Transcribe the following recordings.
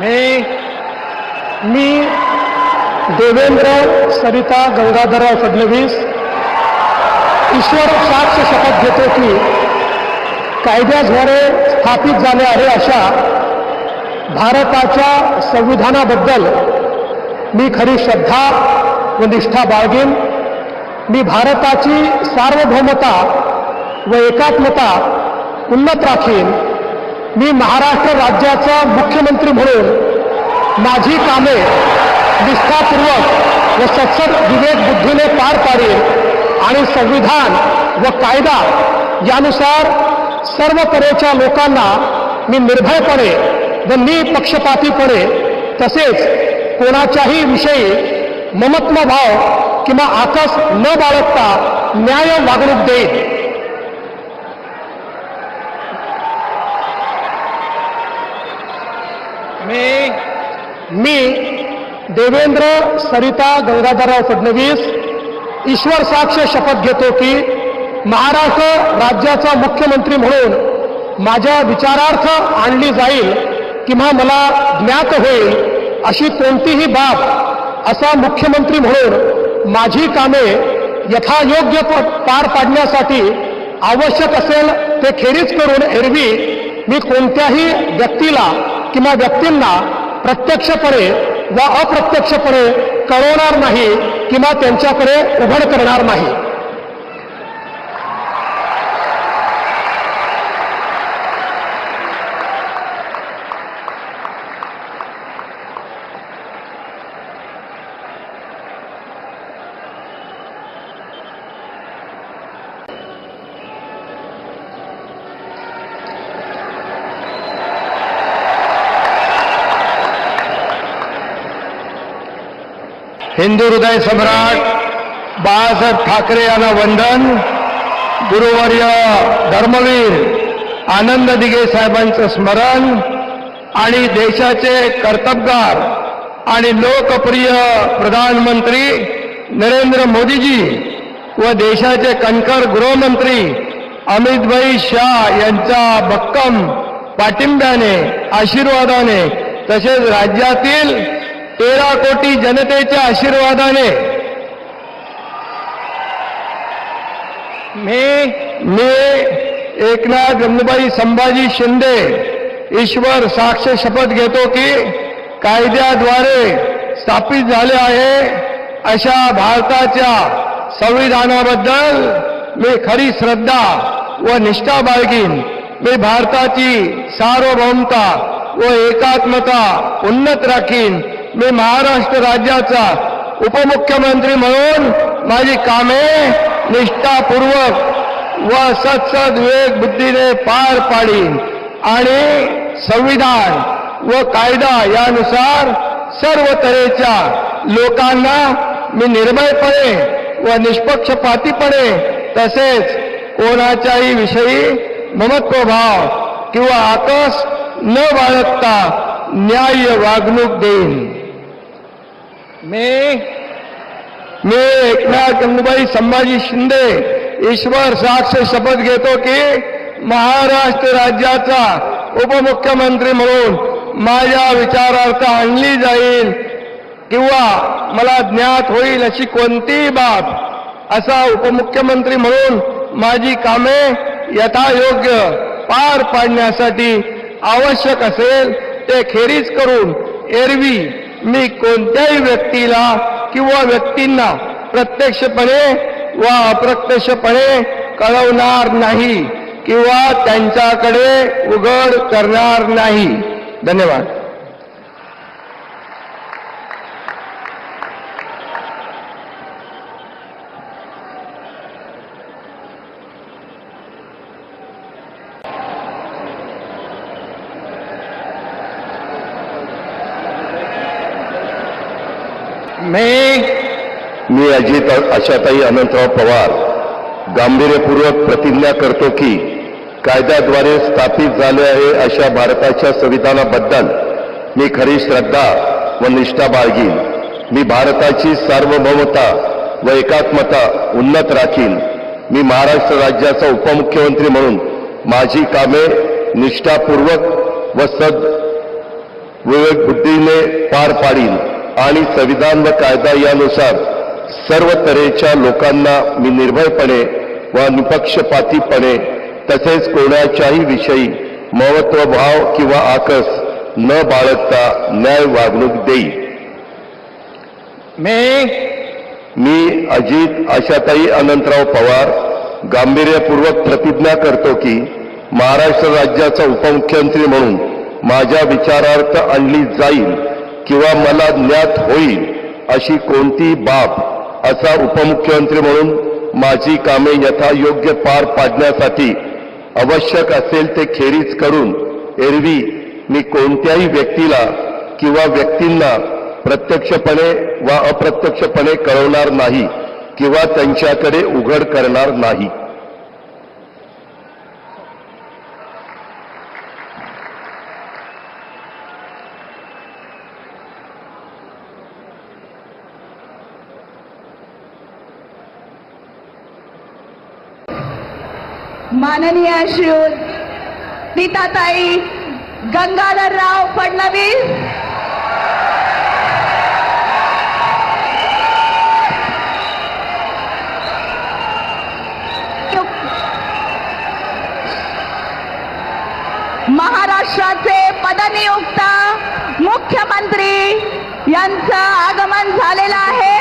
मी देवेंद्र सरिता गंगाधरराव फडणवीस ईश्वर साक्ष शपथ घेतो की कायद्याद्वारे स्थापित झाले आहे अशा भारताच्या संविधानाबद्दल मी खरी श्रद्धा व निष्ठा बाळगेन। मी भारताची सार्वभौमता व एकात्मता उन्नत राखीन। मी महाराष्ट्र राज्याचा मुख्यमंत्री म्हणून माझी कामे निष्ठापूर्वक व सत्सद विवेक बुद्धीने पार पाडेन आणि संविधान व कायदा यानुसार सर्व तऱ्हेच्या लोकांना मी निर्भयपणे व निपक्षपातीपणे तसेच कोणाच्याही विषयी ममत्व भाव किंवा आकस न बाळगता न्याय वागणूक देईन। मी देवेंद्र सरिता गंगाधरराव फडणवीस ईश्वर साक्ष शपथ घेतो की महाराष्ट्र राज्याचा मुख्यमंत्री म्हणून माझ्या विचारार्थ आणली जाईल किंवा मला ज्ञात होईल अशी कोणतीही बाब असा मुख्यमंत्री म्हणून माझी कामे यथायोग्य पार पाडण्यासाठी आवश्यक असेल ते खेरीज करून एरवी मी कोणत्याही व्यक्तीला किंवा व्यक्तींना प्रत्यक्षपणे व अप्रत्यक्षपणे कळवणार नाही किंवा त्यांच्याकडे उघड करणार नाही। हिंदू हृदय सम्राट बाळासाहेब ठाकरे यांना वंदन। गुरुवर्य धर्मवीर आनंद दिघे साहेबांचं स्मरण आणि देशाचे कर्तबगार आणि लोकप्रिय प्रधानमंत्री नरेंद्र मोदीजी व देशाचे कणखर गृहमंत्री अमितभाई शाह यांच्या भक्कम पाठिंब्याने आशीर्वादाने तसेच राज्यातील 13 कोटी जनतेच्या आशीर्वादाने मी एकनाथ गंगूबाई संभाजी शिंदे ईश्वर साक्ष शपथ घेतो की कायद्याद्वारे स्थापित झाले आहे अशा भारताच्या संविधानाबद्दल मी खरी श्रद्धा व निष्ठा बाळगीन। मी भारताची सार्वभौमता व एकात्मता उन्नत राखीन। मी महाराष्ट्र राज्याचा उपमुख्यमंत्री म्हणून माझी कामे निष्ठापूर्वक व सत्सद विवेक बुद्धीने पार पाडीन आणि संविधान व कायदा यानुसार सर्व तऱ्हेच्या लोकांना मी निर्भयपणे व निष्पक्षपातीपणे तसेच कोणाच्याही विषयी ममत्वभाव किंवा आकस न बाळगता न्याय वागणूक देईन। मी एकनाथ गंगूबाई संभाजी शिंदे ईश्वर साक्ष शपथ घेतो की महाराष्ट्र राज्याचा उपमुख्यमंत्री म्हणून माझ्या विचारार्थ आणली जाईल किंवा मला ज्ञात होईल अशी कोणतीही बाब असा उपमुख्यमंत्री म्हणून माझी कामे यथायोग्य पार पाडण्यासाठी आवश्यक असेल ते खेरीज करून एरवी मी कोणत्याही व्यक्तीला किंवा व्यक्तींना प्रत्यक्षपणे व अप्रत्यक्षपणे कळवणार नाही किंवा त्यांच्याकडे उघड करणार नाही। धन्यवाद। मी अजित आशाताई अनंतराव पवार गांभीर्यपूर्वक प्रतिज्ञा करतो की कायद्याद्वारे स्थापित झाले आहे अशा भारताच्या संविधानाबद्दल मी खरी श्रद्धा व निष्ठा बाळगीन। मी भारताची सार्वभौमता व एकात्मता उन्नत राखीन। मी महाराष्ट्र राज्याचा उपमुख्यमंत्री म्हणून माझी कामे निष्ठापूर्वक विवेकबुद्धीने पार पाडीन आणि संविधान व कायदा यानुसार सर्व तऱ्हेच्या लोकांना मी निर्भयपणे व निपक्षपातीपणे तसेच कोणाच्याही विषयी महत्वभाव किंवा आकस न बाळगता न्याय वागणूक देईल. मी अजित आशाताई अनंतराव पवार गांभीर्यपूर्वक प्रतिज्ञा करतो की महाराष्ट्र राज्याचा उपमुख्यमंत्री म्हणून माझ्या विचारार्थ आणली जाईल किंवा मला ज्ञात होईल अशी कोणतीही बाब असा उपमुख्यमंत्री म्हणून माझी कामे यथायोग्य पार पाडण्यासाठी आवश्यक असेल ते खेरीज करून एरवी मी कोणत्याही व्यक्तीला किंवा व्यक्तींना प्रत्यक्षपणे वा अप्रत्यक्षपणे कळवणार नाही किंवा त्यांच्याकडे उघड करणार नाही. माननीय श्रीयुत नीताताई गंगाधरराव फडणवीस, महाराष्ट्राचे पदनियुक्त मुख्यमंत्री यांचं आगमन झालेलं आहे.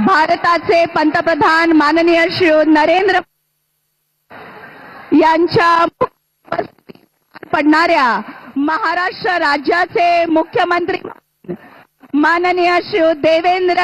भारताचे पंतप्रधान माननीय श्री नरेंद्र यांच्या पडणाऱ्या महाराष्ट्र राज्याचे मुख्यमंत्री माननीय श्री देवेंद्र